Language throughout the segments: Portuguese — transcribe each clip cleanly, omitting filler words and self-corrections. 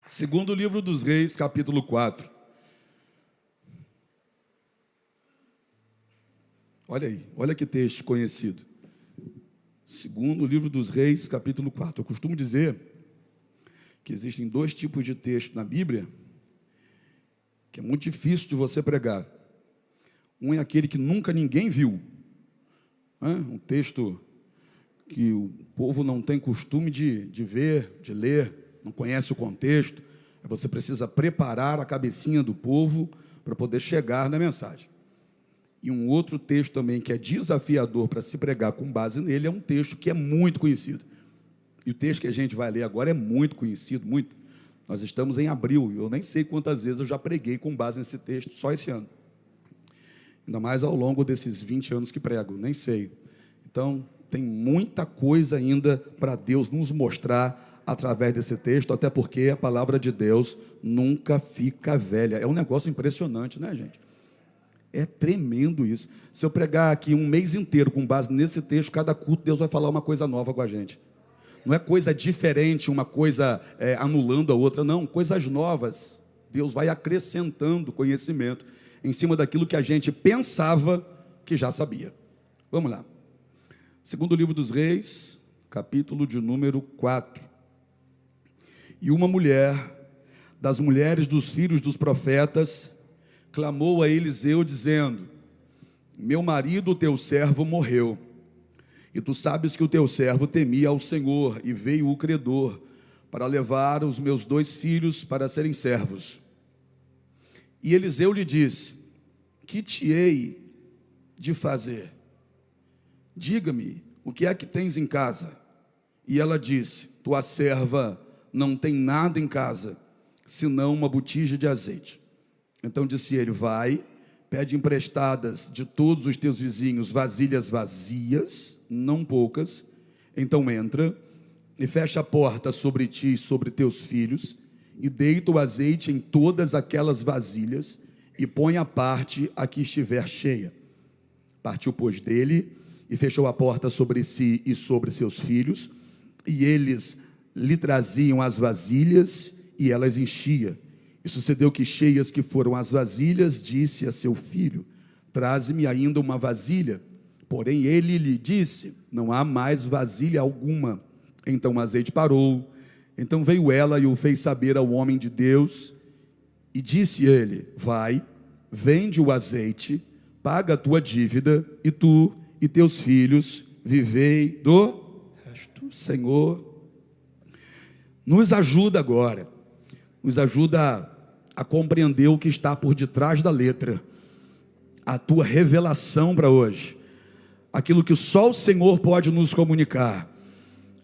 Segundo livro dos Reis, capítulo 4. Olha aí, olha que texto conhecido. Segundo livro dos Reis, capítulo 4. Eu costumo dizer que existem dois tipos de texto na Bíblia que é muito difícil de você pregar. Um é aquele que nunca ninguém viu. Um texto que o povo não tem costume de ver, de ler, não conhece o contexto. Você precisa preparar a cabecinha do povo para poder chegar na mensagem. E um outro texto também que é desafiador para se pregar com base nele é um texto que é muito conhecido. E o texto que a gente vai ler agora é muito conhecido, muito. Nós estamos em abril, eu nem sei quantas vezes eu já preguei com base nesse texto, só esse ano. Ainda mais ao longo desses 20 anos que prego, nem sei. Então, tem muita coisa ainda para Deus nos mostrar através desse texto, até porque a palavra de Deus nunca fica velha. É um negócio impressionante, né, gente? É tremendo isso. Se eu pregar aqui um mês inteiro com base nesse texto, cada culto Deus vai falar uma coisa nova com a gente. Não é coisa diferente, uma coisa anulando a outra, não. Coisas novas. Deus vai acrescentando conhecimento em cima daquilo que a gente pensava que já sabia. Vamos lá. Segundo livro dos Reis, capítulo de número 4. E uma mulher, das mulheres dos filhos dos profetas, clamou a Eliseu, dizendo: meu marido, teu servo, morreu. E tu sabes que o teu servo temia ao Senhor, e veio o credor para levar os meus 2 filhos para serem servos. E Eliseu lhe disse: que te hei de fazer? Diga-me, o que é que tens em casa? E ela disse: tua serva não tem nada em casa, senão uma botija de azeite. Então disse ele: vai, pede emprestadas de todos os teus vizinhos vasilhas vazias, não poucas. Então entra e fecha a porta sobre ti e sobre teus filhos, e deita o azeite em todas aquelas vasilhas, e põe à parte a que estiver cheia. Partiu, pois, dele, e fechou a porta sobre si e sobre seus filhos, e eles lhe traziam as vasilhas, e elas enchia. E sucedeu que, cheias que foram as vasilhas, disse a seu filho: traze-me ainda uma vasilha. Porém ele lhe disse: não há mais vasilha alguma. Então o azeite parou. Então veio ela e o fez saber ao homem de Deus, e disse ele: vai, vende o azeite, paga a tua dívida, e tu e teus filhos vivei do resto. Senhor, nos ajuda agora, nos ajuda a compreender o que está por detrás da letra, a tua revelação para hoje, aquilo que só o Senhor pode nos comunicar,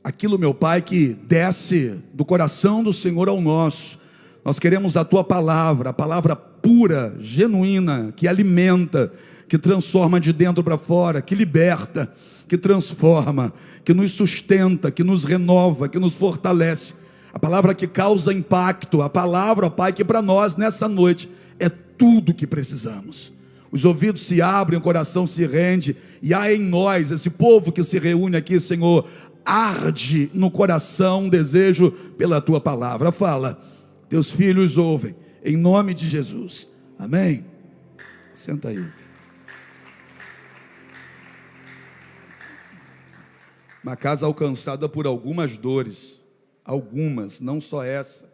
aquilo, meu Pai, que desce do coração do Senhor ao nosso. Nós queremos a tua palavra, a palavra pura, genuína, que alimenta, que transforma de dentro para fora, que liberta, que transforma, que nos sustenta, que nos renova, que nos fortalece. A palavra que causa impacto, a palavra, ó Pai, que para nós nessa noite é tudo que precisamos. Os ouvidos se abrem, o coração se rende, e há em nós, esse povo que se reúne aqui, Senhor, arde no coração um desejo pela tua palavra. Fala, teus filhos ouvem, em nome de Jesus, amém? Senta aí. Uma casa alcançada por algumas dores, algumas, não só essa.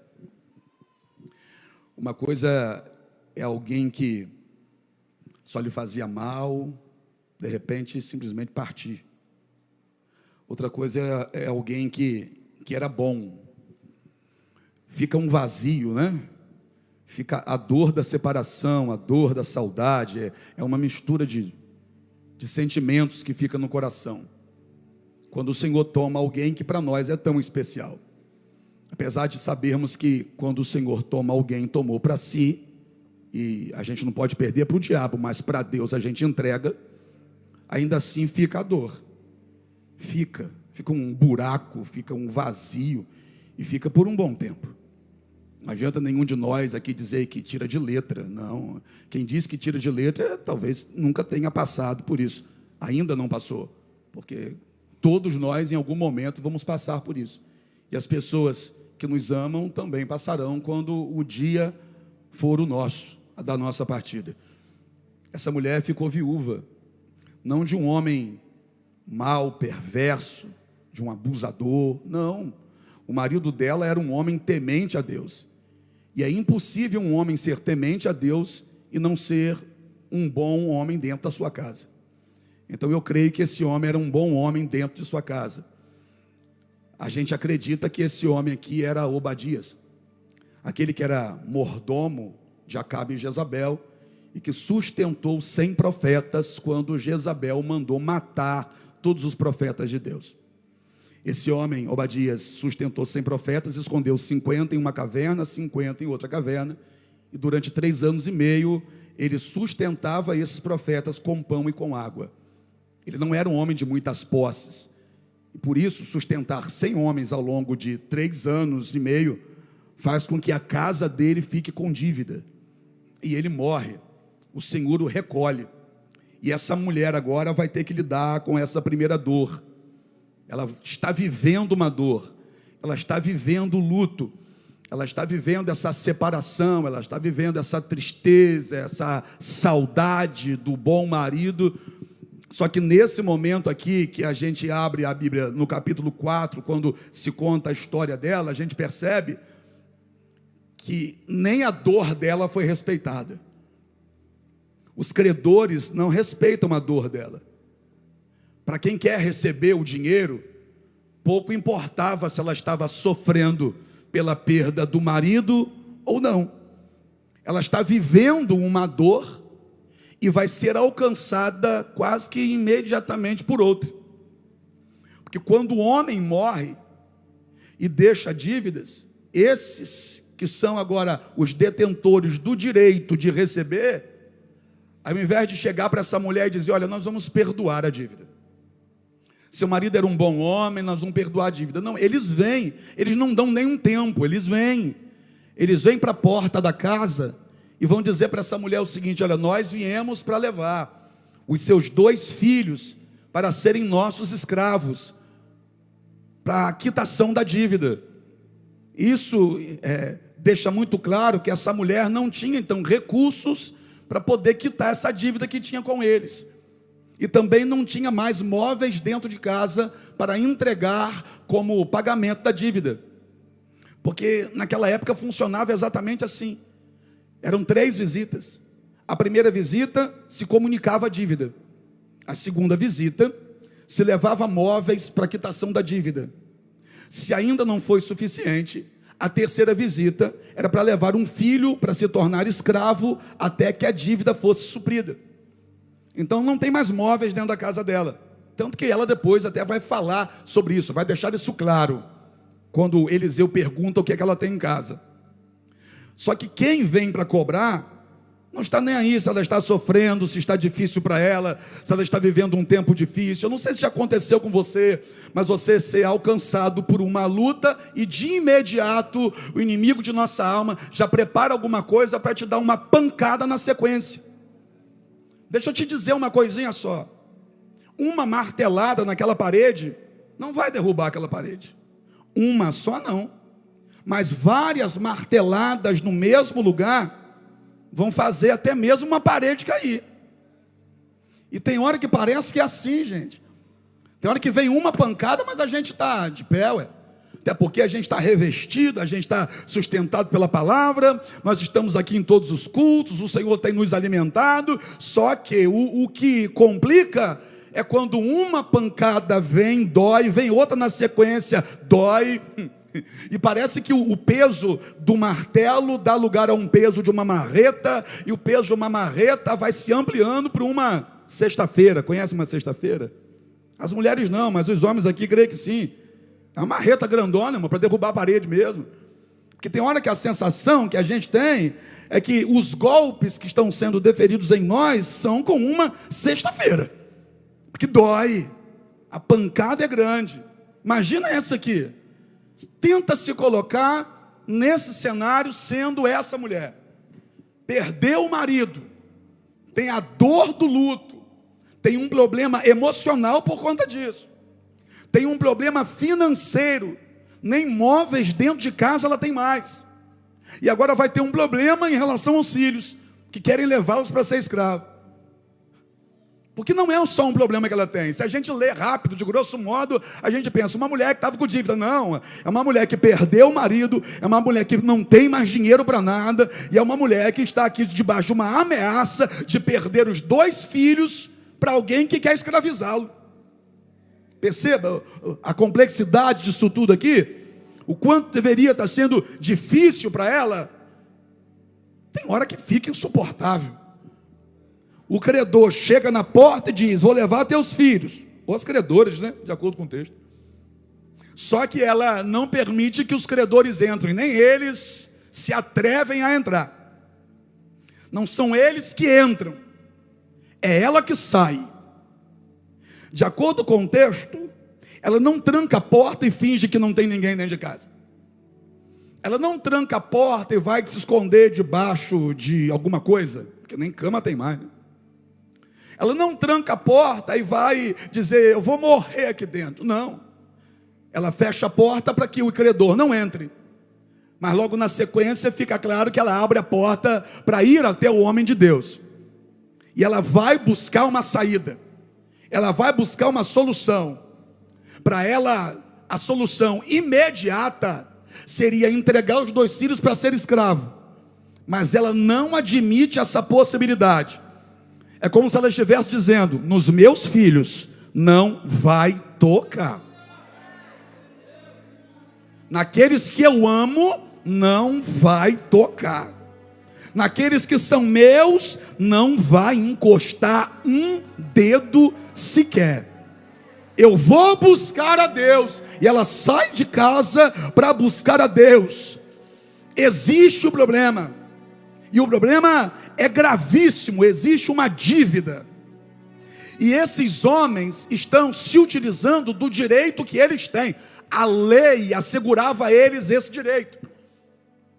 Uma coisa é alguém que só lhe fazia mal, de repente simplesmente partir. Outra coisa é alguém que era bom. Fica um vazio, né? Fica a dor da separação, a dor da saudade, é uma mistura de sentimentos que fica no coração. Quando o Senhor toma alguém que para nós é tão especial. Apesar de sabermos que quando o Senhor toma alguém, tomou para si, e a gente não pode perder para o diabo, mas para Deus a gente entrega, ainda assim fica a dor. Fica um buraco, fica um vazio, e fica por um bom tempo. Não adianta nenhum de nós aqui dizer que tira de letra, não. Quem diz que tira de letra, talvez nunca tenha passado por isso, ainda não passou, porque todos nós em algum momento vamos passar por isso. E as pessoas que nos amam também passarão quando o dia for o nosso, a da nossa partida. Essa mulher ficou viúva, não de um homem mau, perverso, de um abusador, não. O marido dela era um homem temente a Deus. E é impossível um homem ser temente a Deus e não ser um bom homem dentro da sua casa. Então eu creio que esse homem era um bom homem dentro de sua casa. A gente acredita que esse homem aqui era Obadias, aquele que era mordomo de Acabe e Jezabel, e que sustentou 100 profetas quando Jezabel mandou matar todos os profetas de Deus. Esse homem, Obadias, sustentou 100 profetas, escondeu 50 em uma caverna, 50 em outra caverna, e durante 3 anos e meio, ele sustentava esses profetas com pão e com água. Ele não era um homem de muitas posses, e por isso sustentar 100 homens ao longo de 3 anos e meio, faz com que a casa dele fique com dívida, e ele morre. O Senhor o recolhe, e essa mulher agora vai ter que lidar com essa primeira dor. Ela está vivendo uma dor, ela está vivendo luto, ela está vivendo essa separação, ela está vivendo essa tristeza, essa saudade do bom marido. Só que nesse momento aqui, que a gente abre a Bíblia no capítulo 4, quando se conta a história dela, a gente percebe que nem a dor dela foi respeitada. Os credores não respeitam a dor dela. Para quem quer receber o dinheiro, pouco importava se ela estava sofrendo pela perda do marido ou não. Ela está vivendo uma dor e vai ser alcançada quase que imediatamente por outra. Porque quando o homem morre e deixa dívidas, esses que são agora os detentores do direito de receber, ao invés de chegar para essa mulher e dizer: olha, nós vamos perdoar a dívida, seu marido era um bom homem, nós vamos perdoar a dívida. Não, eles vêm, eles não dão nem um tempo, eles vêm para a porta da casa e vão dizer para essa mulher o seguinte: olha, nós viemos para levar os seus 2 filhos para serem nossos escravos, para a quitação da dívida. Isso deixa muito claro que essa mulher não tinha então recursos para poder quitar essa dívida que tinha com eles. E também não tinha mais móveis dentro de casa para entregar como pagamento da dívida. Porque naquela época funcionava exatamente assim. Eram 3 visitas. A primeira visita se comunicava a dívida. A segunda visita se levava móveis para a quitação da dívida. Se ainda não foi suficiente, a terceira visita era para levar um filho para se tornar escravo até que a dívida fosse suprida. Então não tem mais móveis dentro da casa dela. Tanto que ela depois até vai falar sobre isso, vai deixar isso claro, quando Eliseu pergunta o que é que ela tem em casa. Só que quem vem para cobrar não está nem aí se ela está sofrendo, se está difícil para ela, se ela está vivendo um tempo difícil. Eu não sei se já aconteceu com você, mas você ser alcançado por uma luta e de imediato o inimigo de nossa alma já prepara alguma coisa para te dar uma pancada na sequência. Deixa eu te dizer uma coisinha só. Uma martelada naquela parede não vai derrubar aquela parede. Uma só não. Mas várias marteladas no mesmo lugar vão fazer até mesmo uma parede cair. E tem hora que parece que é assim, gente. Tem hora que vem uma pancada, mas a gente está de pé, ué. Até porque a gente está revestido, a gente está sustentado pela palavra, nós estamos aqui em todos os cultos, o Senhor tem nos alimentado. Só que o que complica é quando uma pancada vem, dói, vem outra na sequência, dói, e parece que o peso do martelo dá lugar a um peso de uma marreta, e o peso de uma marreta vai se ampliando para uma sexta-feira. Conhece uma sexta-feira? As mulheres não, mas os homens aqui creio que sim. É uma marreta grandona, para derrubar a parede mesmo. Porque tem hora que a sensação que a gente tem é que os golpes que estão sendo deferidos em nós são com uma sexta-feira. Porque dói, a pancada é grande. Imagina essa aqui. Tenta se colocar nesse cenário sendo essa mulher. Perdeu o marido, tem a dor do luto, tem um problema emocional por conta disso, tem um problema financeiro, nem móveis dentro de casa ela tem mais. E agora vai ter um problema em relação aos filhos, que querem levá-los para ser escravo. Porque não é só um problema que ela tem. Se a gente lê rápido, de grosso modo, a gente pensa, uma mulher que estava com dívida. Não, é uma mulher que perdeu o marido, é uma mulher que não tem mais dinheiro para nada, e é uma mulher que está aqui debaixo de uma ameaça de perder os 2 filhos para alguém que quer escravizá-lo. Perceba a complexidade disso tudo aqui? O quanto deveria estar sendo difícil para ela. Tem hora que fica insuportável. O credor chega na porta e diz, vou levar teus filhos. Ou as credoras, né? De acordo com o texto. Só que ela não permite que os credores entrem, nem eles se atrevem a entrar. Não são eles que entram, é ela que sai. De acordo com o texto, ela não tranca a porta e finge que não tem ninguém dentro de casa. Ela não tranca a porta e vai se esconder debaixo de alguma coisa, porque nem cama tem mais, né? Ela não tranca a porta e vai dizer, eu vou morrer aqui dentro. Não. Ela fecha a porta para que o credor não entre. Mas logo na sequência fica claro que ela abre a porta para ir até o homem de Deus. E ela vai buscar uma saída. Ela vai buscar uma solução. Para ela, a solução imediata seria entregar os 2 filhos para ser escravo. Mas ela não admite essa possibilidade. É como se ela estivesse dizendo, nos meus filhos não vai tocar. Naqueles que eu amo, não vai tocar. Naqueles que são meus, não vai encostar um dedo sequer. Eu vou buscar a Deus. E ela sai de casa para buscar a Deus. Existe o problema. E o problema é gravíssimo, existe uma dívida. E esses homens estão se utilizando do direito que eles têm. A lei assegurava a eles esse direito.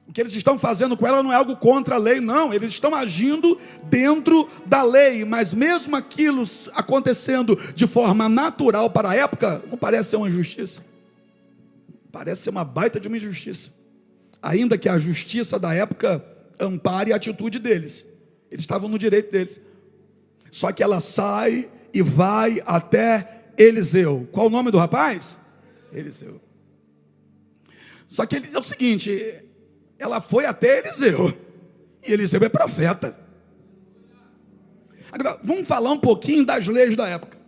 O que eles estão fazendo com ela não é algo contra a lei, não. Eles estão agindo dentro da lei. Mas mesmo aquilo acontecendo de forma natural para a época, não parece ser uma injustiça. Parece ser uma baita de uma injustiça. Ainda que a justiça da época ampare a atitude deles. Eles estavam no direito deles. Só que ela sai e vai até Eliseu. Qual o nome do rapaz? Eliseu. Só que é o seguinte, ela foi até Eliseu. E Eliseu é profeta. Agora, vamos falar um pouquinho das leis da época.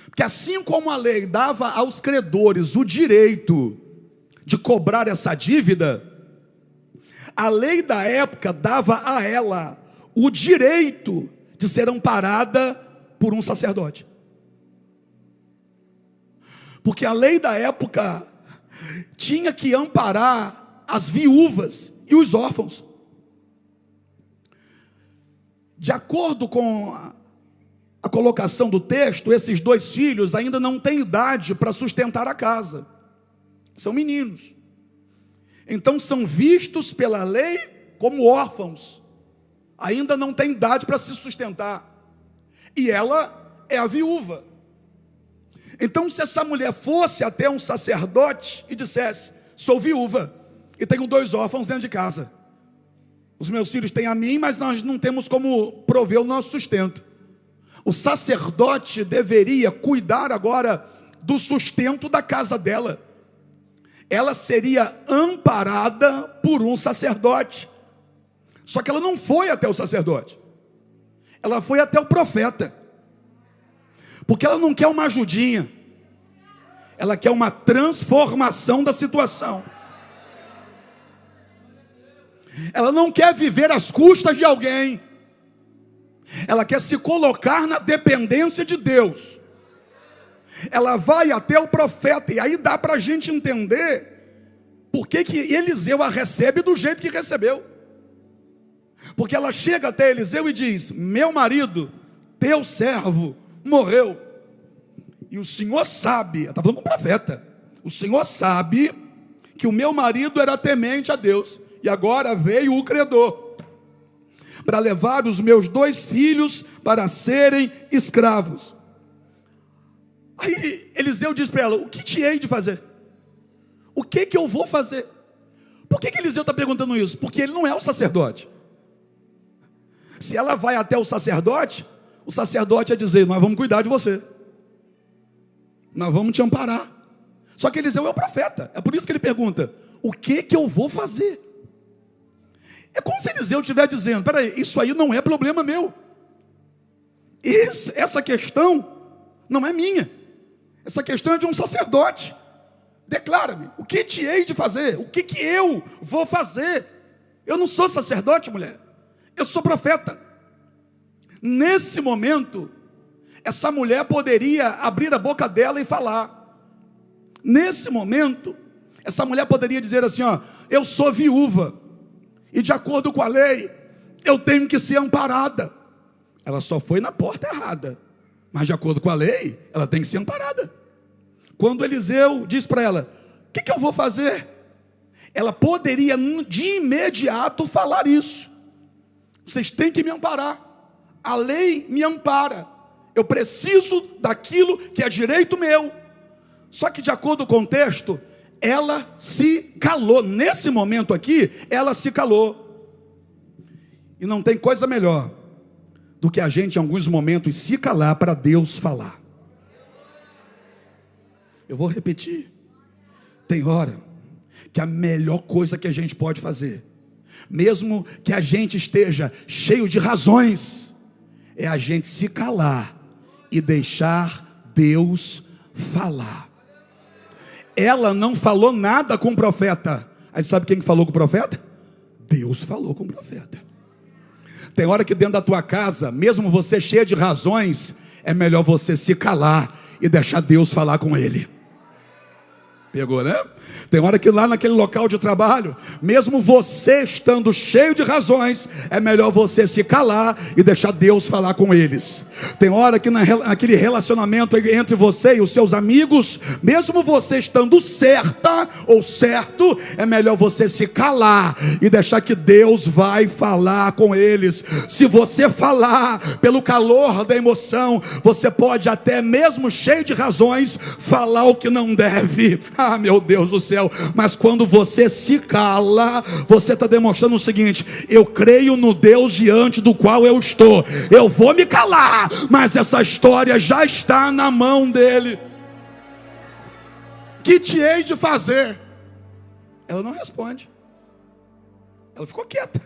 Porque assim como a lei dava aos credores o direito de cobrar essa dívida, a lei da época dava a ela o direito de ser amparada por um sacerdote. Porque a lei da época tinha que amparar as viúvas e os órfãos. De acordo com a colocação do texto, esses 2 filhos ainda não têm idade para sustentar a casa. São meninos. Então são vistos pela lei como órfãos. Ainda não tem idade para se sustentar. E ela é a viúva. Então, se essa mulher fosse até um sacerdote e dissesse, sou viúva e tenho 2 órfãos dentro de casa. Os meus filhos têm a mim, mas nós não temos como prover o nosso sustento. O sacerdote deveria cuidar agora do sustento da casa dela. Ela seria amparada por um sacerdote. Só que ela não foi até o sacerdote. Ela foi até o profeta. Porque ela não quer uma ajudinha. Ela quer uma transformação da situação. Ela não quer viver às custas de alguém. Ela quer se colocar na dependência de Deus. Ela vai até o profeta. E aí dá para a gente entender por que Eliseu a recebe do jeito que recebeu. Porque ela chega até Eliseu e diz, meu marido, teu servo, morreu. E o Senhor sabe, ela está falando com o profeta, o Senhor sabe que o meu marido era temente a Deus. E agora veio o credor para levar os meus 2 filhos para serem escravos. Aí Eliseu diz para ela, o que te hei de fazer? O que eu vou fazer? Por que Eliseu está perguntando isso? Porque ele não é o sacerdote. Se ela vai até o sacerdote ia dizer: nós vamos cuidar de você, nós vamos te amparar. Só que Eliseu é o profeta, é por isso que ele pergunta: o que eu vou fazer? É como se Eliseu estivesse dizendo: peraí, isso aí não é problema meu, essa questão não é minha, essa questão é de um sacerdote. Declara-me, o que te hei de fazer? O que eu vou fazer? Eu não sou sacerdote, mulher, eu sou profeta. Nesse momento, essa mulher poderia abrir a boca dela e falar. Nesse momento, essa mulher poderia dizer assim: ó, eu sou viúva, e de acordo com a lei, eu tenho que ser amparada. Ela só foi na porta errada, mas de acordo com a lei, ela tem que ser amparada. Quando Eliseu diz para ela: o que eu vou fazer? Ela poderia de imediato falar isso: vocês têm que me amparar, a lei me ampara, eu preciso daquilo que é direito meu. Só que de acordo com o texto, ela se calou. Nesse momento aqui, ela se calou. E não tem coisa melhor do que a gente em alguns momentos se calar para Deus falar. Eu vou repetir. Tem hora que a melhor coisa que a gente pode fazer, mesmo que a gente esteja cheio de razões, é a gente se calar e deixar Deus falar. Ela não falou nada com o profeta. Aí sabe quem falou com o profeta? Deus falou com o profeta. Tem hora que dentro da tua casa, mesmo você cheio de razões, é melhor você se calar e deixar Deus falar com ele. Pegou, né? Tem hora que lá naquele local de trabalho, mesmo você estando cheio de razões, é melhor você se calar e deixar Deus falar com eles. Tem hora que naquele relacionamento entre você e os seus amigos, mesmo você estando certa ou certo, é melhor você se calar e deixar que Deus vai falar com eles. Se você falar pelo calor da emoção, você pode até mesmo cheio de razões, falar o que não deve. Ah, meu Deus do céu. Mas quando você se cala, você está demonstrando o seguinte: eu creio no Deus diante do qual eu estou, eu vou me calar, mas essa história já está na mão dele. Que te hei de fazer? Ela não responde, ela ficou quieta.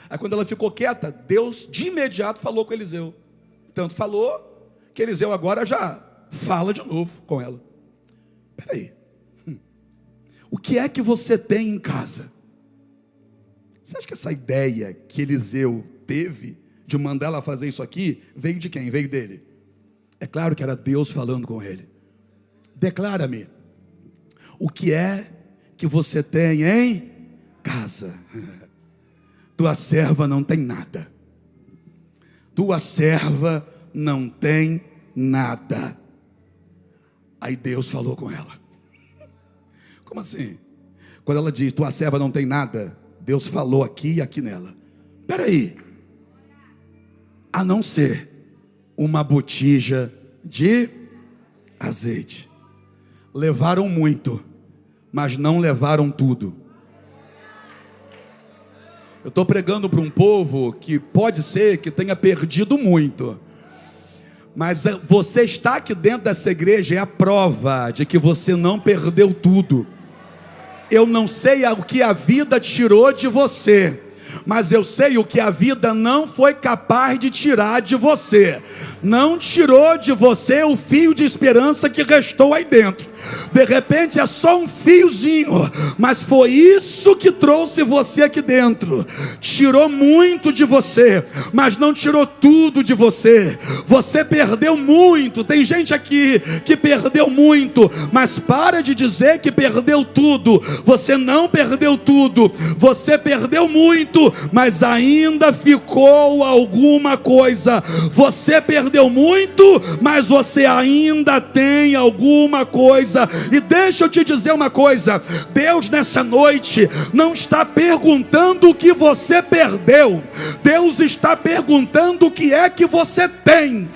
Aí quando ela ficou quieta, Deus de imediato falou com Eliseu. Tanto falou que Eliseu agora já fala de novo com ela. Peraí, o que é que você tem em casa? Você acha que essa ideia que Eliseu teve de mandar ela fazer isso aqui, veio de quem? Veio dele. É claro que era Deus falando com ele. Declara-me, o que é que você tem em casa? Tua serva não tem nada. Tua serva não tem nada. Aí Deus falou com ela. Como assim? Quando ela diz, tua serva não tem nada, Deus falou aqui e aqui nela. Peraí, a não ser uma botija de azeite. Levaram muito, mas não levaram tudo. Eu estou pregando para um povo que pode ser que tenha perdido muito, mas você está aqui dentro dessa igreja é a prova de que você não perdeu tudo. Eu não sei o que a vida tirou de você, mas eu sei o que a vida não foi capaz de tirar de você. Não tirou de você o fio de esperança que restou aí dentro. De repente é só um fiozinho, mas foi isso que trouxe você aqui dentro. Tirou muito de você, mas não tirou tudo de você. Você perdeu muito. Tem gente aqui que perdeu muito, mas para de dizer que perdeu tudo. Você não perdeu tudo. Você perdeu muito, mas ainda ficou alguma coisa. Você perdeu muito, mas você ainda tem alguma coisa. E deixa eu te dizer uma coisa: Deus nessa noite não está perguntando o que você perdeu, Deus está perguntando o que é que você tem.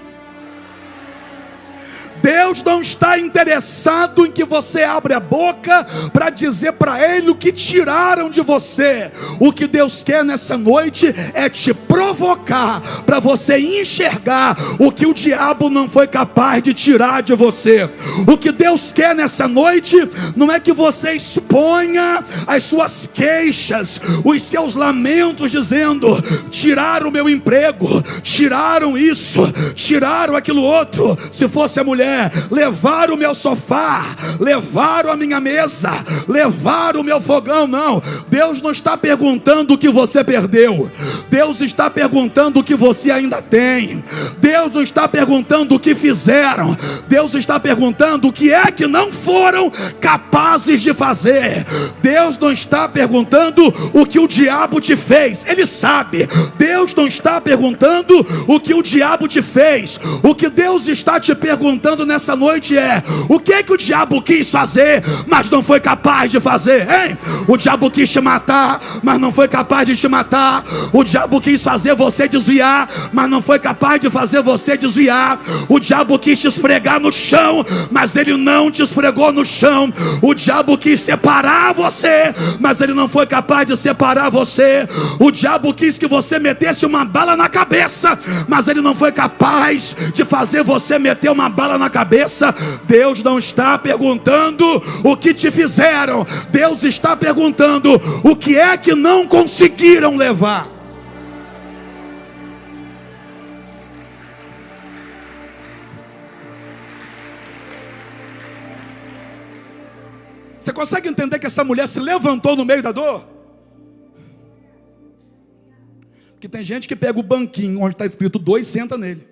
Deus não está interessado em que você abra a boca para dizer para Ele o que tiraram de você. O que Deus quer nessa noite é te provocar para você enxergar o que o diabo não foi capaz de tirar de você. O que Deus quer nessa noite não é que você exponha as suas queixas, os seus lamentos, dizendo: tiraram o meu emprego, tiraram isso, tiraram aquilo outro. Se fosse a mulher, levaram o meu sofá, levaram a minha mesa, levaram o meu fogão. Não, Deus não está perguntando o que você perdeu, Deus está perguntando o que você ainda tem. Deus não está perguntando o que fizeram, Deus está perguntando o que é que não foram capazes de fazer. Deus não está perguntando o que o diabo te fez, Ele sabe. Deus não está perguntando o que o diabo te fez. O que Deus está te perguntando nessa noite é: o que é que o diabo quis fazer, mas não foi capaz de fazer, hein? O diabo quis te matar, mas não foi capaz de te matar. O diabo quis fazer você desviar, mas não foi capaz de fazer você desviar. O diabo quis te esfregar no chão, mas ele não te esfregou no chão. O diabo quis separar você, mas ele não foi capaz de separar você. O diabo quis que você metesse uma bala na cabeça, mas ele não foi capaz de fazer você meter uma bala na cabeça. Deus não está perguntando o que te fizeram, Deus está perguntando o que é que não conseguiram levar. Você consegue entender que essa mulher se levantou no meio da dor? Porque tem gente que pega o banquinho onde está escrito 2 e senta nele.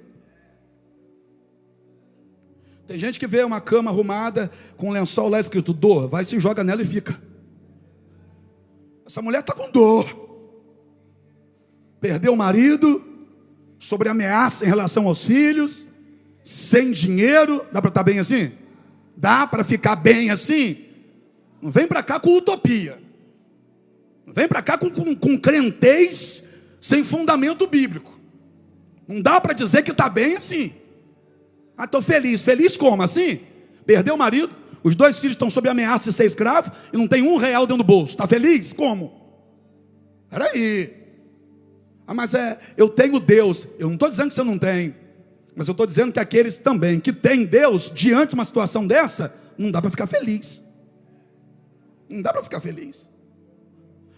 Tem gente que vê uma cama arrumada com um lençol lá escrito dor, vai, se joga nela e fica. Essa mulher está com dor. Perdeu o marido, sobre ameaça em relação aos filhos, sem dinheiro. Dá para estar bem assim? Dá para ficar bem assim? Não vem para cá com utopia. Não vem para cá com crentez sem fundamento bíblico. Não dá para dizer que está bem assim. Ah, estou feliz. Feliz como? Assim? Perdeu o marido, os 2 filhos estão sob ameaça de ser escravo e não tem R$1 dentro do bolso. Está feliz? Como? Espera aí. Ah, mas eu tenho Deus. Eu não estou dizendo que você não tem, mas eu estou dizendo que aqueles também que têm Deus, diante de uma situação dessa, não dá para ficar feliz. Não dá para ficar feliz.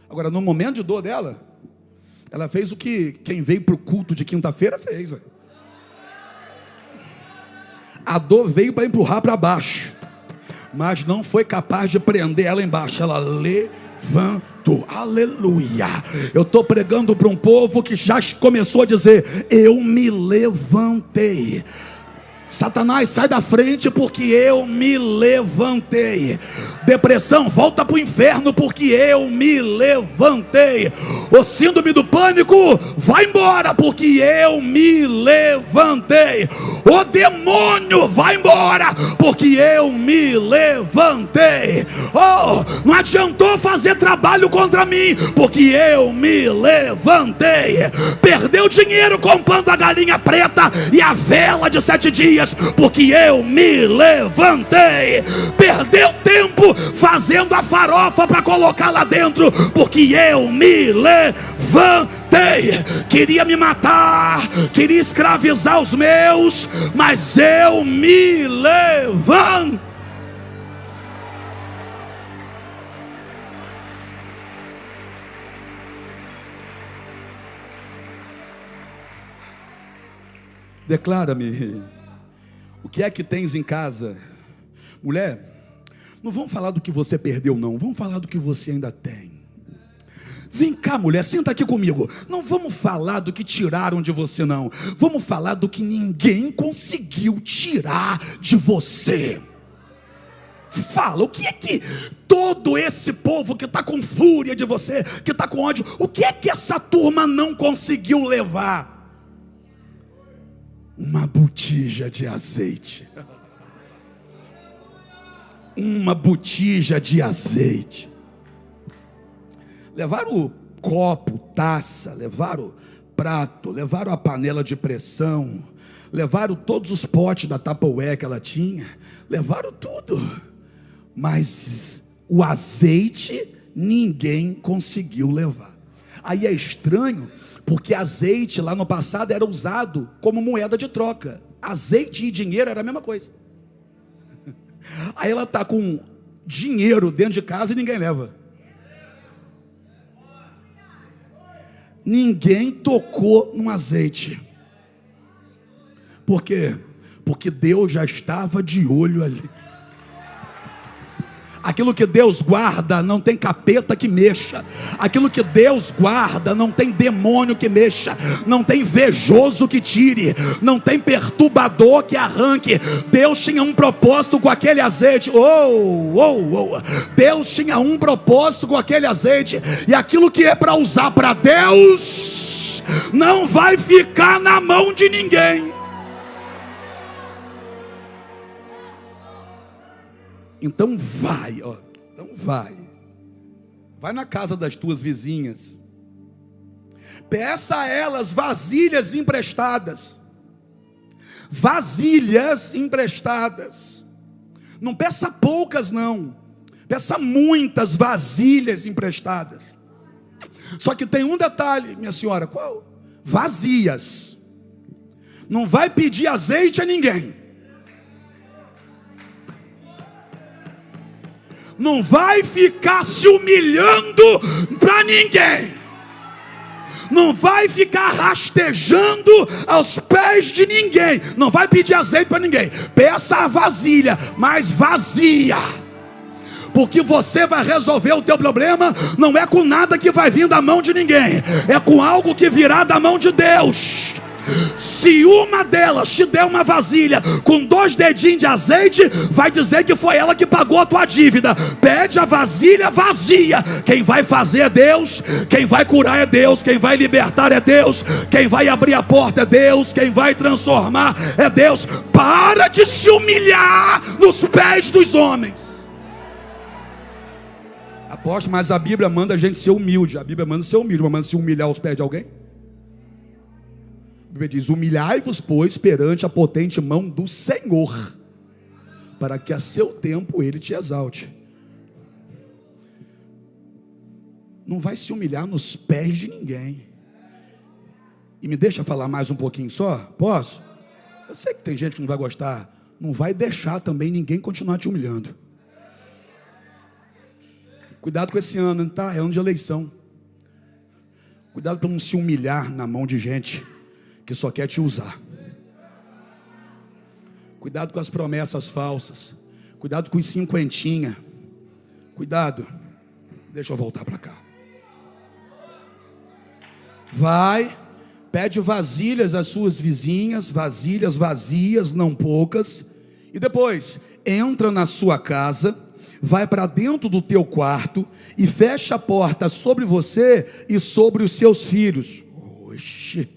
Agora, no momento de dor dela, ela fez o que quem veio para o culto de quinta-feira fez. Véio. A dor veio para empurrar para baixo, mas não foi capaz de prender ela embaixo. Ela levantou. Aleluia. Eu estou pregando para um povo que já começou a dizer: eu me levantei. Satanás, sai da frente porque eu me levantei. Depressão, volta para o inferno porque eu me levantei. O síndrome do pânico, vai embora porque eu me levantei. O demônio, vai embora porque eu me levantei. Oh, não adiantou fazer trabalho contra mim porque eu me levantei. Perdeu dinheiro comprando a galinha preta e a vela de 7 dias porque eu me levantei. Perdeu tempo fazendo a farofa para colocar lá dentro porque eu me levantei. Queria me matar, queria escravizar os meus, mas eu me levanto. Declara-me, o que é que tens em casa? Mulher, não vamos falar do que você perdeu não, vamos falar do que você ainda tem. Vem cá, mulher, senta aqui comigo. Não vamos falar do que tiraram de você não, vamos falar do que ninguém conseguiu tirar de você. Fala, o que é que todo esse povo que está com fúria de você, que está com ódio, o que é que essa turma não conseguiu levar? Uma botija de azeite. Uma botija de azeite. Levaram o copo, taça, levaram o prato, levaram a panela de pressão, levaram todos os potes da Tupperware que ela tinha, levaram tudo, mas o azeite ninguém conseguiu levar. Aí é estranho, porque azeite lá no passado era usado como moeda de troca. Azeite e dinheiro era a mesma coisa. Aí ela está com dinheiro dentro de casa e ninguém leva. Ninguém tocou no azeite. Por quê? Porque Deus já estava de olho ali. Aquilo que Deus guarda não tem capeta que mexa. Aquilo que Deus guarda não tem demônio que mexa. Não tem invejoso que tire. Não tem perturbador que arranque. Deus tinha um propósito com aquele azeite. Deus tinha um propósito com aquele azeite. E aquilo que é para usar para Deus não vai ficar na mão de ninguém. Então vai, vai na casa das tuas vizinhas, peça a elas vasilhas emprestadas, não peça poucas não, peça muitas vasilhas emprestadas, só que tem um detalhe, minha senhora, qual? Vazias, não vai pedir azeite a ninguém, não vai ficar se humilhando para ninguém, não vai ficar rastejando aos pés de ninguém, não vai pedir azeite para ninguém, peça a vasilha, mas vazia, porque você vai resolver o teu problema, não é com nada que vai vir da mão de ninguém, é com algo que virá da mão de Deus. Se uma delas te der uma vasilha com 2 dedinhos de azeite, vai dizer que foi ela que pagou a tua dívida. Pede a vasilha vazia. Quem vai fazer é Deus, quem vai curar é Deus, quem vai libertar é Deus, quem vai abrir a porta é Deus, quem vai transformar é Deus. Para de se humilhar nos pés dos homens. Apóstolo, mas a Bíblia manda a gente ser humilde. A Bíblia manda ser humilde, mas manda se humilhar aos pés de alguém? A Bíblia diz: humilhai-vos, pois, perante a potente mão do Senhor, para que a seu tempo Ele te exalte. Não vai se humilhar nos pés de ninguém. E me deixa falar mais um pouquinho só? Posso? Eu sei que tem gente que não vai gostar. Não vai deixar também ninguém continuar te humilhando. Cuidado com esse ano, tá? É ano de eleição. Cuidado para não se humilhar na mão de gente que só quer te usar. Cuidado com as promessas falsas. Cuidado com os cinquentinha. Cuidado. Deixa eu voltar para cá. Vai, pede vasilhas às suas vizinhas, vasilhas vazias, não poucas. E depois, entra na sua casa, vai para dentro do teu quarto e fecha a porta sobre você e sobre os seus filhos. Oxi.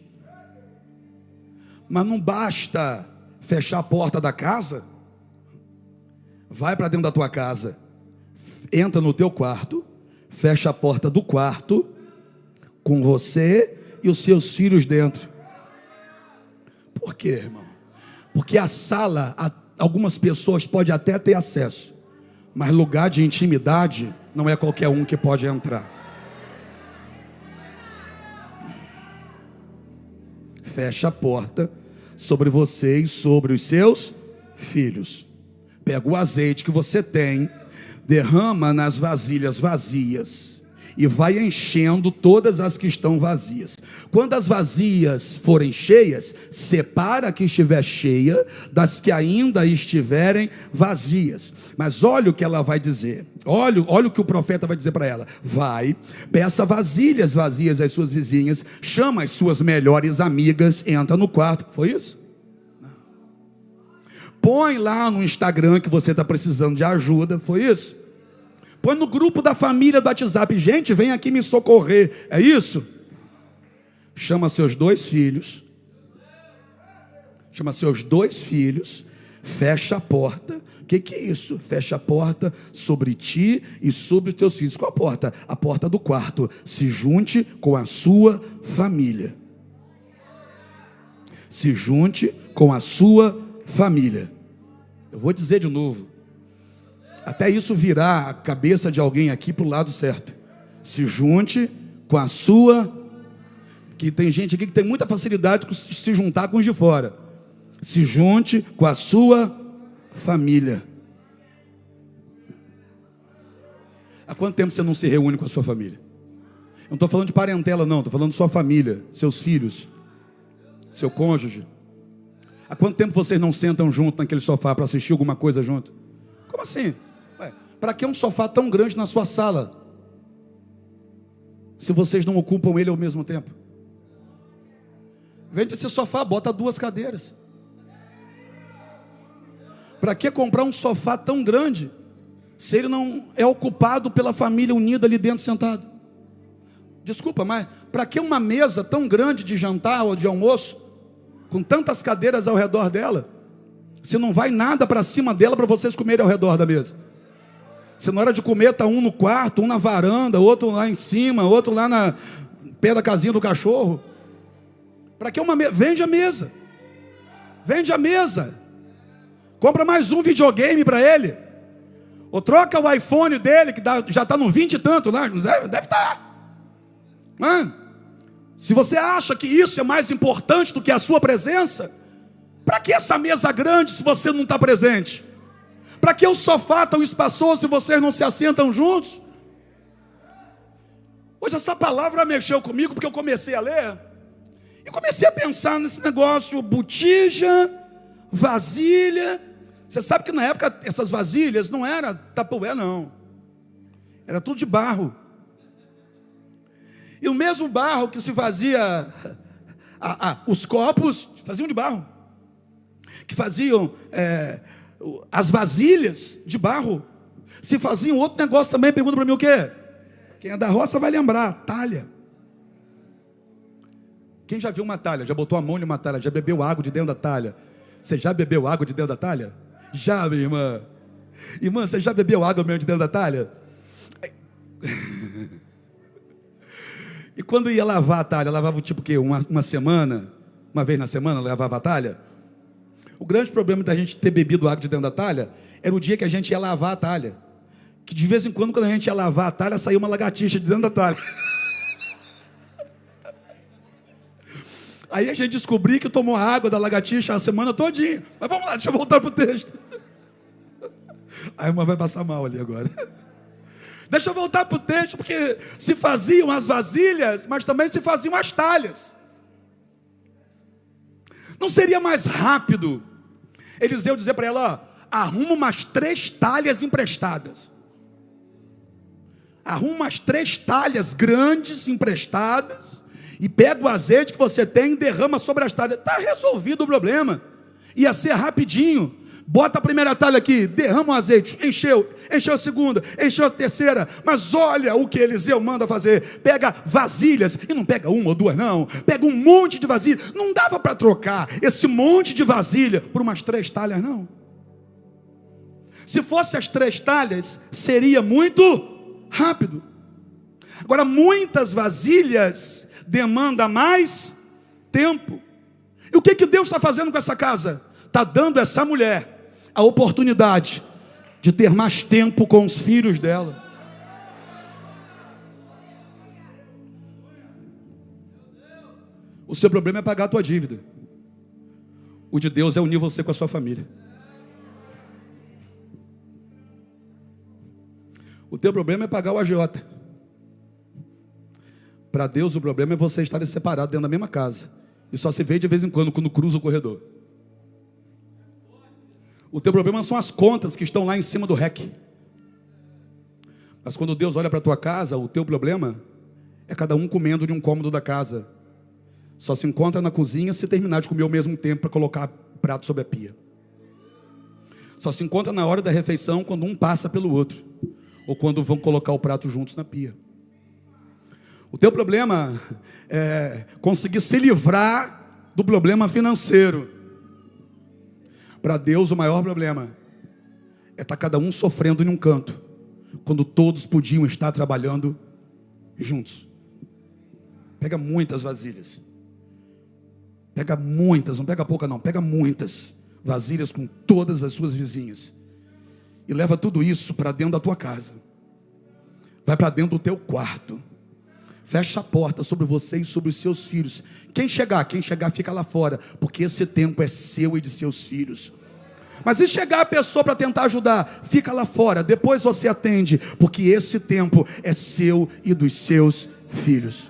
Mas não basta fechar a porta da casa. Vai para dentro da tua casa, entra no teu quarto, fecha a porta do quarto, com você e os seus filhos dentro. Por quê, irmão? Porque a sala, algumas pessoas podem até ter acesso, mas lugar de intimidade não é qualquer um que pode entrar. Fecha a porta sobre você e sobre os seus filhos. Pega o azeite que você tem, derrama nas vasilhas vazias e vai enchendo todas as que estão vazias. Quando as vazias forem cheias, separa a que estiver cheia das que ainda estiverem vazias. Mas olha o que ela vai dizer. Olha o que o profeta vai dizer para ela. Vai, peça vasilhas vazias às suas vizinhas, chama as suas melhores amigas, entra no quarto. Foi isso? Não. Põe lá no Instagram que você está precisando de ajuda. Foi isso? Põe no grupo da família do WhatsApp. Gente, vem aqui me socorrer. É isso? Chama seus 2 filhos. Chama seus 2 filhos. Fecha a porta. O que é isso? Fecha a porta sobre ti e sobre os teus filhos. Qual a porta? A porta do quarto. Se junte com a sua família. Se junte com a sua família. Eu vou dizer de novo, até isso virar a cabeça de alguém aqui para o lado certo. Se junte com a sua, que tem gente aqui que tem muita facilidade de se juntar com os de fora. Se junte com a sua família. Há quanto tempo você não se reúne com a sua família? Eu não estou falando de parentela não, estou falando de sua família, seus filhos, seu cônjuge. Há quanto tempo vocês não sentam junto naquele sofá para assistir alguma coisa junto? Como assim? Para que um sofá tão grande na sua sala, se vocês não ocupam ele ao mesmo tempo? Vende esse sofá, bota 2 cadeiras. Para que comprar um sofá tão grande, se ele não é ocupado pela família unida ali dentro sentado? Desculpa, mas para que uma mesa tão grande de jantar ou de almoço, com tantas cadeiras ao redor dela, se não vai nada para cima dela para vocês comerem ao redor da mesa? Se na hora de comer está um no quarto, um na varanda, outro lá em cima, outro lá na pé da casinha do cachorro. Para que uma mesa? Vende a mesa. Vende a mesa. Compra mais um videogame para ele. Ou troca o iPhone dele, que já está no 20 e tanto lá. Deve estar. Se você acha que isso é mais importante do que a sua presença, para que essa mesa grande se você não está presente? Para que o sofá tão espaçoso se vocês não se assentam juntos? Hoje essa palavra mexeu comigo porque eu comecei a ler e comecei a pensar nesse negócio, botija, vasilha. Você sabe que na época essas vasilhas não era tapué não, era tudo de barro. E o mesmo barro que se fazia os copos, faziam de barro, que faziam as vasilhas de barro, se faziam outro negócio também. Pergunta para mim o quê? Quem é da roça vai lembrar, talha. Quem já viu uma talha? Já botou a mão em uma talha? Já bebeu água de dentro da talha? Você já bebeu água de dentro da talha? Já, minha irmã. Irmã, você já bebeu água mesmo de dentro da talha? E quando ia lavar a talha, lavava tipo o quê? Uma semana? Uma vez na semana lavava a talha? O grande problema da gente ter bebido água de dentro da talha era o dia que a gente ia lavar a talha. Que de vez em quando a gente ia lavar a talha, saía uma lagartixa de dentro da talha. Aí a gente descobriu que tomou a água da lagartixa a semana todinha. Mas vamos lá, deixa eu voltar para o texto. A irmã vai passar mal ali agora. Deixa eu voltar para o texto, porque se faziam as vasilhas, mas também se faziam as talhas. Não seria mais rápido Eliseu dizer para ela, arruma umas 3 talhas emprestadas. Arruma umas 3 talhas grandes emprestadas e pega o azeite que você tem e derrama sobre as talhas. Está resolvido o problema. Ia ser rapidinho. Bota a primeira talha aqui, derrama o azeite, encheu a segunda, encheu a terceira. Mas olha o que Eliseu manda fazer. Pega vasilhas, e não pega uma ou duas não, pega um monte de vasilhas. Não dava para trocar esse monte de vasilha por umas 3 talhas não. Se fosse as 3 talhas, seria muito rápido. Agora, muitas vasilhas demandam mais tempo. E o que Deus está fazendo com essa casa? Está dando a essa mulher a oportunidade de ter mais tempo com os filhos dela. O seu problema é pagar a tua dívida. O de Deus é unir você com a sua família. O teu problema é pagar o agiota. Para Deus o problema é você estar separado dentro da mesma casa. E só se vê de vez em quando cruza o corredor. O teu problema são as contas que estão lá em cima do REC. Mas quando Deus olha para a tua casa, o teu problema é cada um comendo de um cômodo da casa. Só se encontra na cozinha se terminar de comer ao mesmo tempo para colocar prato sobre a pia. Só se encontra na hora da refeição quando um passa pelo outro. Ou quando vão colocar o prato juntos na pia. O teu problema é conseguir se livrar do problema financeiro. Para Deus o maior problema é estar cada um sofrendo em um canto, quando todos podiam estar trabalhando juntos. Pega muitas vasilhas. Pega muitas, não pega pouca não, pega muitas vasilhas com todas as suas vizinhas. E leva tudo isso para dentro da tua casa. Vai para dentro do teu quarto. Fecha a porta sobre você e sobre os seus filhos. Quem chegar fica lá fora, porque esse tempo é seu e de seus filhos. Mas se chegar a pessoa para tentar ajudar, fica lá fora, depois você atende, porque esse tempo é seu e dos seus filhos.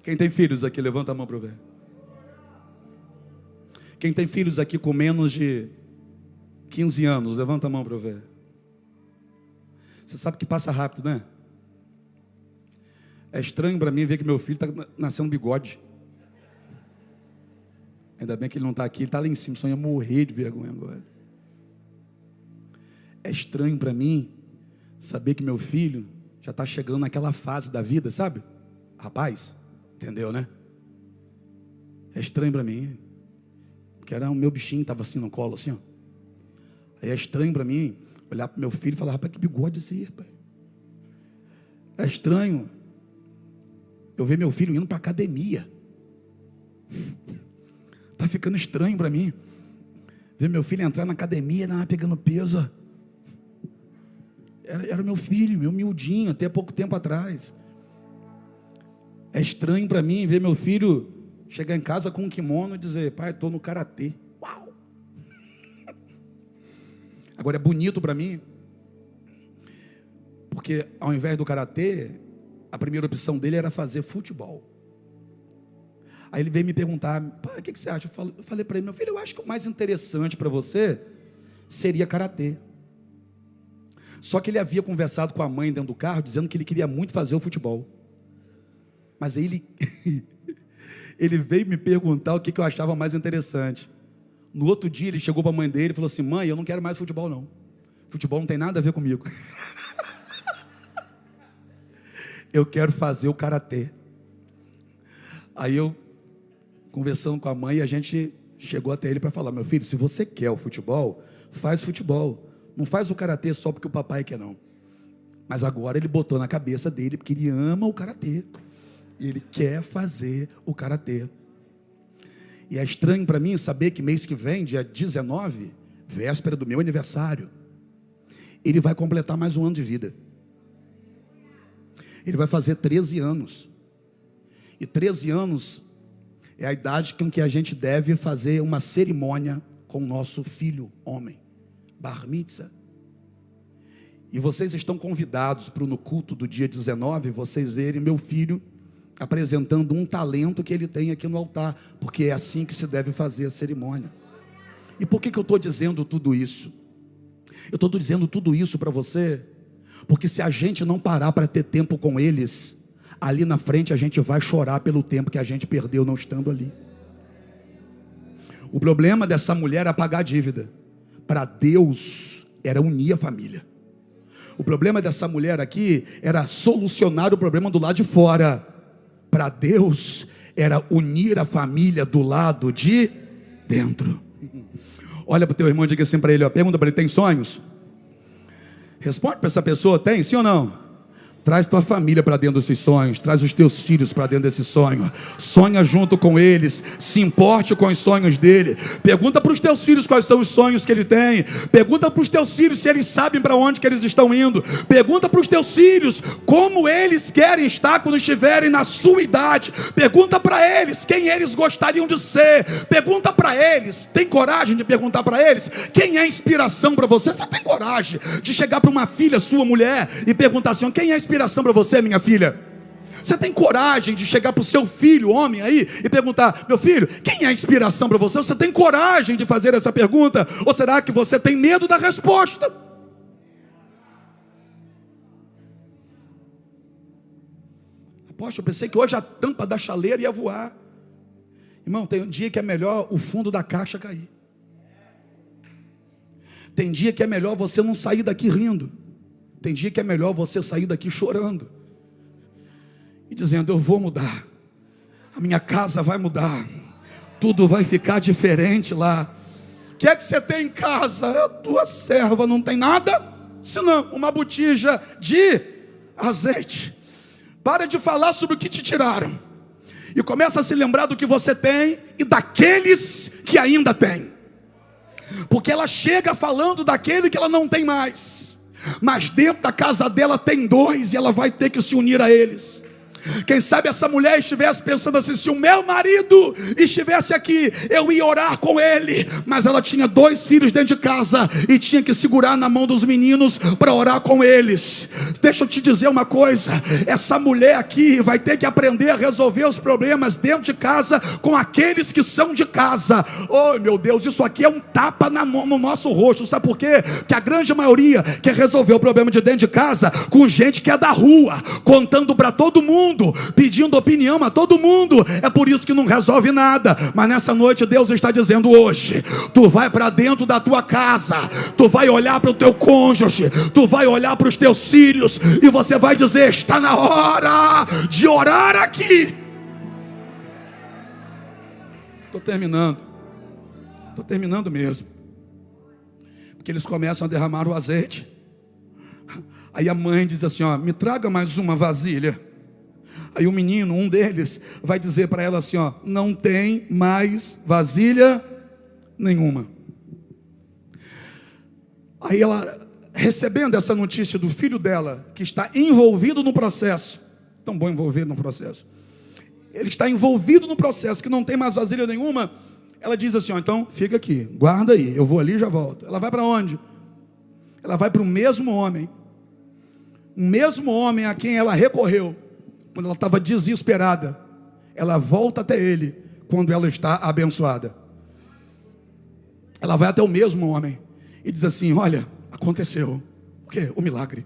Quem tem filhos aqui, levanta a mão para eu ver. Quem tem filhos aqui com menos de 15 anos, levanta a mão para eu ver. Você sabe que passa rápido, né? É estranho para mim ver que meu filho está nascendo bigode. Ainda bem que ele não está aqui, ele está lá em cima, só ia morrer de vergonha agora. É estranho para mim saber que meu filho já está chegando naquela fase da vida, sabe? Rapaz, entendeu, né? É estranho para mim, porque era o meu bichinho, estava assim no colo, assim, ó. Aí é estranho para mim olhar para meu filho e falar, rapaz, que bigode esse aí, rapaz. É estranho eu ver meu filho indo para a academia. Está ficando estranho para mim ver meu filho entrar na academia, pegando peso. Era meu filho, meu miudinho, até pouco tempo atrás. É estranho para mim ver meu filho chegar em casa com um kimono e dizer, pai, estou no karatê. Uau! Agora é bonito para mim, porque ao invés do karatê, a primeira opção dele era fazer futebol. Aí ele veio me perguntar, pai, o que você acha? Eu falei para ele, meu filho, eu acho que o mais interessante para você seria karatê. Só que ele havia conversado com a mãe dentro do carro, dizendo que ele queria muito fazer o futebol. Mas aí ele veio me perguntar o que eu achava mais interessante. No outro dia ele chegou para a mãe dele e falou assim, mãe, eu não quero mais futebol não. Futebol não tem nada a ver comigo. Eu quero fazer o karatê. Aí eu, conversando com a mãe, a gente chegou até ele para falar, meu filho, se você quer o futebol, faz futebol. Não faz o karatê só porque o papai quer não. Mas agora ele botou na cabeça dele, porque ele ama o karatê. E ele quer fazer o karatê. E é estranho para mim saber que mês que vem, dia 19, véspera do meu aniversário, ele vai completar mais um ano de vida. Ele vai fazer 13 anos. E 13 anos é a idade com que a gente deve fazer uma cerimônia com o nosso filho homem, Bar Mitzvah. E vocês estão convidados para no culto do dia 19, vocês verem meu filho apresentando um talento que ele tem aqui no altar, porque é assim que se deve fazer a cerimônia. E por que eu estou dizendo tudo isso? Eu estou dizendo tudo isso para você, porque se a gente não parar para ter tempo com eles, ali na frente a gente vai chorar pelo tempo que a gente perdeu não estando ali. O problema dessa mulher era pagar a dívida. Para Deus era unir a família. O problema dessa mulher aqui era solucionar o problema do lado de fora. Para Deus era unir a família do lado de dentro. Olha para o teu irmão e diga assim para ele, pergunta para ele, tem sonhos? Responde para essa pessoa, tem sim ou não? Traz tua família para dentro desses sonhos. Traz os teus filhos para dentro desse sonho. Sonha junto com eles. Se importe com os sonhos dele. Pergunta para os teus filhos quais são os sonhos que ele tem. Pergunta para os teus filhos se eles sabem para onde que eles estão indo. Pergunta para os teus filhos como eles querem estar quando estiverem na sua idade. Pergunta para eles quem eles gostariam de ser. Pergunta para eles. Tem coragem de perguntar para eles quem é inspiração para você? Você tem coragem de chegar para uma filha sua, mulher, e perguntar assim, quem é inspiração para você, minha filha? Você tem coragem de chegar para o seu filho, homem aí, e perguntar, meu filho, quem é inspiração para você? Você tem coragem de fazer essa pergunta? Ou será que você tem medo da resposta? Aposto, eu pensei que hoje a tampa da chaleira ia voar. Irmão, tem um dia que é melhor o fundo da caixa cair. Tem dia que é melhor você não sair daqui rindo. Tem dia que é melhor você sair daqui chorando e dizendo, eu vou mudar, a minha casa vai mudar, tudo vai ficar diferente lá. O que é que você tem em casa? A tua serva não tem nada, senão uma botija de azeite. Para de falar sobre o que te tiraram E começa a se lembrar do que você tem e daqueles que ainda tem. Porque ela chega falando daquele que ela não tem mais, mas dentro da casa dela tem dois e ela vai ter que se unir a eles. Quem sabe essa mulher estivesse pensando assim: se o meu marido estivesse aqui, eu ia orar com ele. Mas ela tinha 2 filhos dentro de casa e tinha que segurar na mão dos meninos para orar com eles. Deixa eu te dizer uma coisa: essa mulher aqui vai ter que aprender a resolver os problemas dentro de casa com aqueles que são de casa. Oh meu Deus, isso aqui é um tapa no nosso rosto. Sabe por quê? Porque a grande maioria quer resolver o problema de dentro de casa com gente que é da rua, contando para todo mundo, pedindo opinião a todo mundo. É por isso que não resolve nada. Mas nessa noite Deus está dizendo hoje: tu vai para dentro da tua casa, tu vai olhar para o teu cônjuge, tu vai olhar para os teus filhos e você vai dizer: está na hora de orar aqui. Estou terminando mesmo. Porque eles começam a derramar o azeite. Aí a mãe diz assim: ó, me traga mais uma vasilha. Aí o menino, um deles, vai dizer para ela assim: ó, não tem mais vasilha nenhuma. Aí ela, recebendo essa notícia do filho dela, que está envolvido no processo, tão bom envolvido no processo, ele está envolvido no processo, que não tem mais vasilha nenhuma, ela diz assim: ó, então fica aqui, guarda aí, eu vou ali e já volto. Ela vai para onde? Ela vai para o mesmo homem a quem ela recorreu quando ela estava desesperada. Ela volta até ele quando ela está abençoada. Ela vai até o mesmo homem e diz assim: olha, aconteceu o quê? O milagre.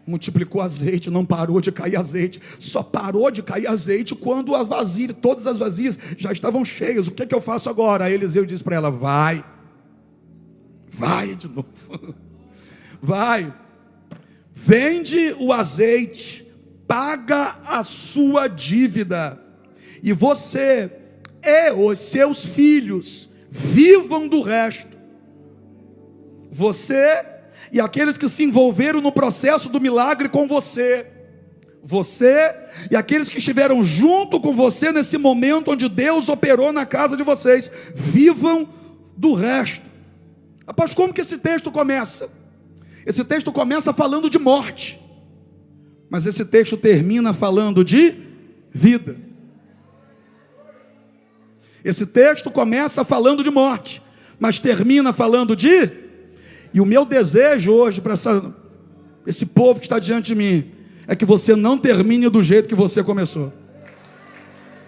Multiplicou azeite, não parou de cair azeite. Só parou de cair azeite quando as vasilhas, todas as vasilhas já estavam cheias. O que é que eu faço agora? Aí Eliseu disse para ela: vai de novo, vai, vende o azeite, paga a sua dívida, e você e os seus filhos vivam do resto. Você e aqueles que se envolveram no processo do milagre com você e aqueles que estiveram junto com você nesse momento onde Deus operou na casa de vocês, vivam do resto. Após, como que esse texto começa? Esse texto começa falando de morte, mas esse texto termina falando de vida. Esse texto começa falando de morte, mas termina falando de... E o meu desejo hoje para esse povo que está diante de mim é que você não termine do jeito que você começou.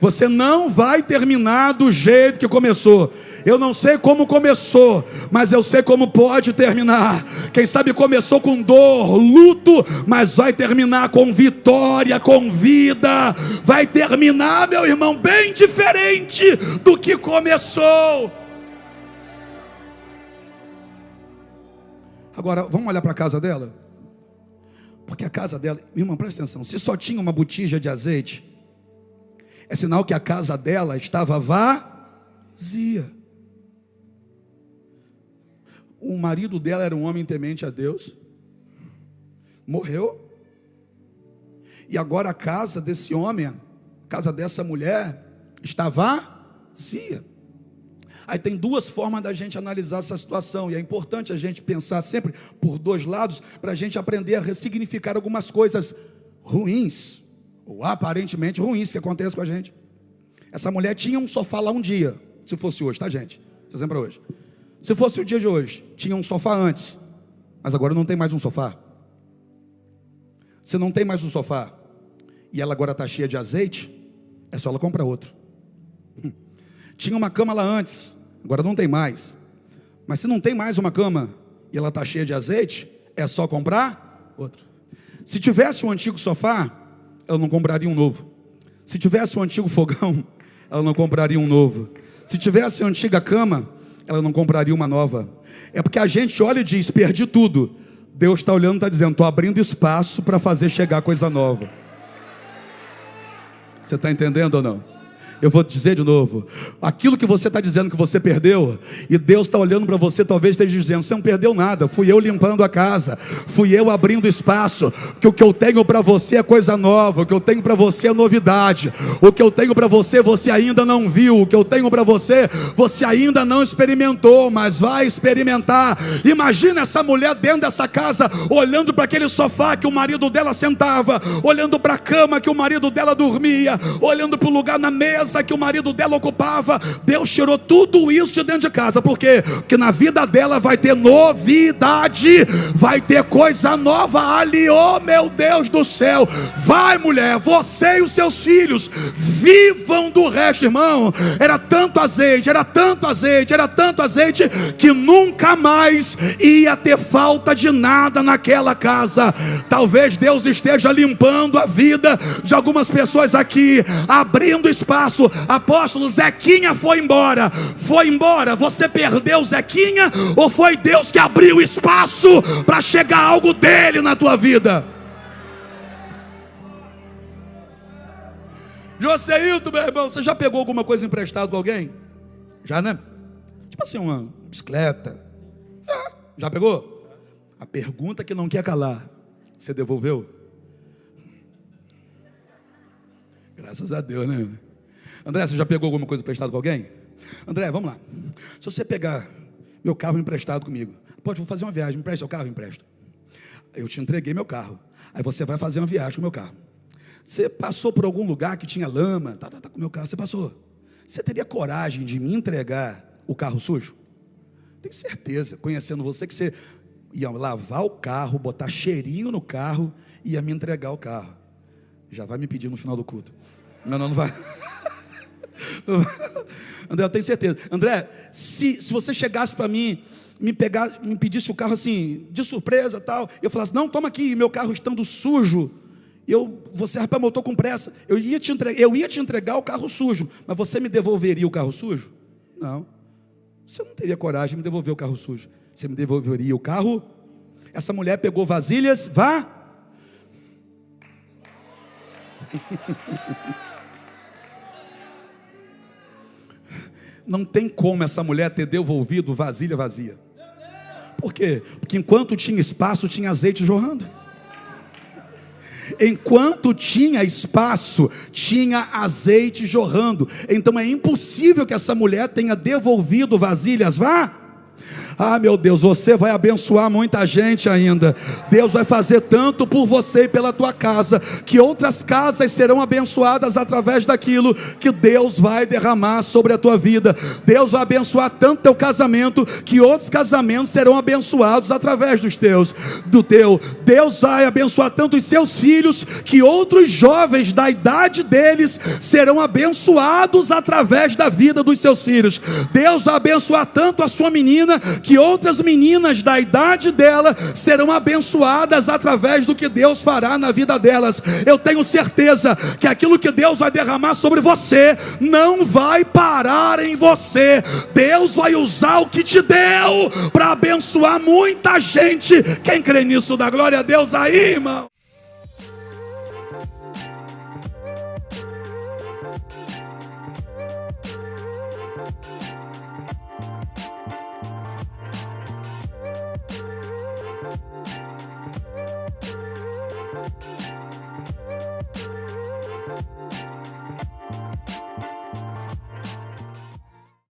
Você não vai terminar do jeito que começou. Eu não sei como começou, mas eu sei como pode terminar. Quem sabe começou com dor, luto, mas vai terminar com vitória, com vida. Vai terminar, meu irmão, bem diferente do que começou. Agora, vamos olhar para a casa dela? Porque a casa dela, meu irmão, presta atenção, se só tinha uma botija de azeite, é sinal que a casa dela estava vazia. O marido dela era um homem temente a Deus, morreu, e agora a casa desse homem, a casa dessa mulher, está vazia. Aí tem 2 formas da gente analisar essa situação, e é importante a gente pensar sempre por 2 lados, para a gente aprender a ressignificar algumas coisas ruins, ou aparentemente ruins, que acontecem com a gente. Essa mulher tinha um sofá lá um dia, se fosse hoje, tá gente? Esse exemplo é hoje. Se fosse o dia de hoje, tinha um sofá antes, mas agora não tem mais um sofá. Se não tem mais um sofá, e ela agora está cheia de azeite, é só ela comprar outro. Tinha uma cama lá antes, agora não tem mais. Mas se não tem mais uma cama, e ela está cheia de azeite, é só comprar outro. Se tivesse um antigo sofá, ela não compraria um novo. Se tivesse um antigo fogão, ela não compraria um novo. Se tivesse uma antiga cama, ela não compraria uma nova. É porque a gente olha e diz: perdi tudo. Deus está olhando e está dizendo: estou abrindo espaço para fazer chegar coisa nova. Você está entendendo ou não? Eu vou dizer de novo, aquilo que você está dizendo que você perdeu, e Deus está olhando para você, talvez esteja dizendo, você não perdeu nada, fui eu limpando a casa, fui eu abrindo espaço, que o que eu tenho para você é coisa nova, o que eu tenho para você é novidade, o que eu tenho para você, você ainda não viu, o que eu tenho para você, você ainda não experimentou, mas vai experimentar. Imagina essa mulher dentro dessa casa, olhando para aquele sofá que o marido dela sentava, olhando para a cama que o marido dela dormia, olhando para o lugar na mesa que o marido dela ocupava. Deus tirou tudo isso de dentro de casa. Por quê? Porque na vida dela vai ter novidade, vai ter coisa nova ali. Oh meu Deus do céu, vai mulher, você e os seus filhos vivam do resto, irmão. Era tanto azeite, era tanto azeite, era tanto azeite, que nunca mais ia ter falta de nada naquela casa. Talvez Deus esteja limpando a vida de algumas pessoas aqui, abrindo espaço. Apóstolo, Zequinha foi embora. Foi embora, você perdeu Zequinha, ou foi Deus que abriu espaço para chegar algo dele na tua vida? Joseilton, meu irmão, você já pegou alguma coisa emprestada com alguém? Já, né? Tipo assim, uma bicicleta. Já pegou? A pergunta que não quer calar, você devolveu? Graças a Deus, né? André, você já pegou alguma coisa emprestada com alguém? André, vamos lá. Se você pegar meu carro emprestado comigo, pode, vou fazer uma viagem, me empresta seu carro? Empresto. Eu te entreguei meu carro. Aí você vai fazer uma viagem com meu carro. Você passou por algum lugar que tinha lama, tá com o meu carro, você passou. Você teria coragem de me entregar o carro sujo? Tenho certeza, conhecendo você, que você ia lavar o carro, botar cheirinho no carro e ia me entregar o carro. Já vai me pedir no final do culto. Não vai. André, eu tenho certeza. André, se você chegasse para mim, me pedisse o carro assim, de surpresa tal, eu falasse, não, toma aqui, meu carro estando sujo, você, rapaz, eu estou com pressa, eu ia te entregar o carro sujo, mas você me devolveria o carro sujo? Não, você não teria coragem de me devolver o carro sujo, você me devolveria o carro. Essa mulher pegou vasilhas, vá. Não tem como essa mulher ter devolvido vasilha vazia. Por quê? Porque enquanto tinha espaço, tinha azeite jorrando. Enquanto tinha espaço, tinha azeite jorrando. Então é impossível que essa mulher tenha devolvido vasilhas, vá. Ah, meu Deus, você vai abençoar muita gente ainda. Deus vai fazer tanto por você e pela tua casa, que outras casas serão abençoadas através daquilo que Deus vai derramar sobre a tua vida. Deus vai abençoar tanto teu casamento, que outros casamentos serão abençoados através do teu. Deus vai abençoar tanto os seus filhos, que outros jovens da idade deles serão abençoados através da vida dos seus filhos. Deus vai abençoar tanto a sua menina, que outras meninas da idade dela serão abençoadas através do que Deus fará na vida delas. Eu tenho certeza que aquilo que Deus vai derramar sobre você não vai parar em você. Deus vai usar o que te deu para abençoar muita gente. Quem crê nisso, dá glória a Deus aí, irmão.